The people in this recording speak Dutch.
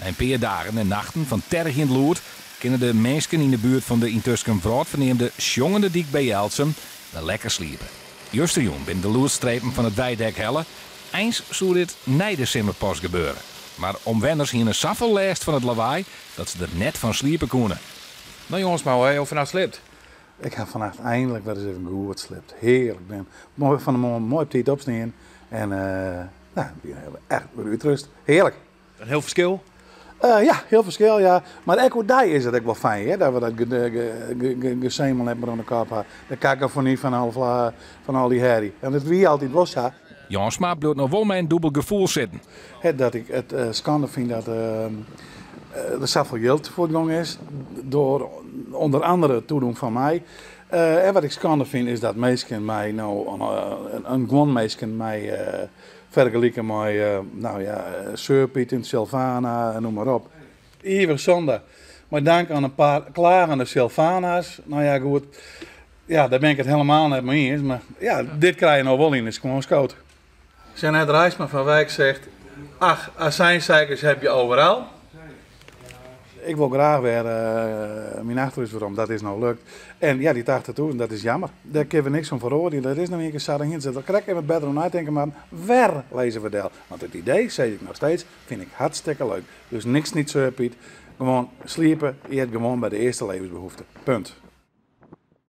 Na een paar dagen en nachten van terg in het lood kunnen de mensen in de buurt van de intussen vroeg verneemde Sjongende Diek bij Jelsum wel lekker sliepen. Justerjoen binnen de loodstrepen van het weidek helle. Eens zou dit na de simmerpost gebeuren. Maar omwenners hier een zoveel last van het lawaai dat ze er net van sliepen konden. Nou jongens, maar hoe of je nou slipt? Ik heb vannacht eindelijk wel eens even goed slipt. Heerlijk. Ik ben mooi van de morgen mooi op tijd opstaan. En nou, ik ben echt weer uitrust. Heerlijk. Een heel verschil. Ja, heel verschil, ja. Maar ook daar is het ook wel fijn, hè? Dat we dat gezemel hebben aan de kop. De kakken van niet van al die herrie. En dat wie altijd was, ja. Jansma blijft nog wel met een dubbel gevoel zitten. Dat ik het schande vind dat er zoveel geld voortgang is. Door onder andere toedoen van mij. En wat ik schande vind is dat mensen mij nou, een gewoon mensen mij vergelijken met, nou ja, Surpiet en Sylvana, noem maar op. Iedere zonde. Maar dank aan een paar klagende Sylvana's. Nou ja, goed. Ja, daar ben ik het helemaal niet mee eens. Maar ja, dit krijg je nou wel in, is gewoon scout. Jeanette Rijsma van Wijk zegt, ach, azijnzeikers heb je overal. Ik wil graag weer mijn achterhuis waarom, dat is nou lukt. En ja, die 80.000, dat is jammer. Daar kunnen we niks van veroordelen. Dat is nog een keer samen in zitten. Dan krijg ik even beter om nadenken, maar waar lezen we dat? Want het idee, zeg ik nog steeds, vind ik hartstikke leuk. Dus niks niet surpiet. Gewoon sliepen, je hebt gewoon bij de eerste levensbehoeften. Punt.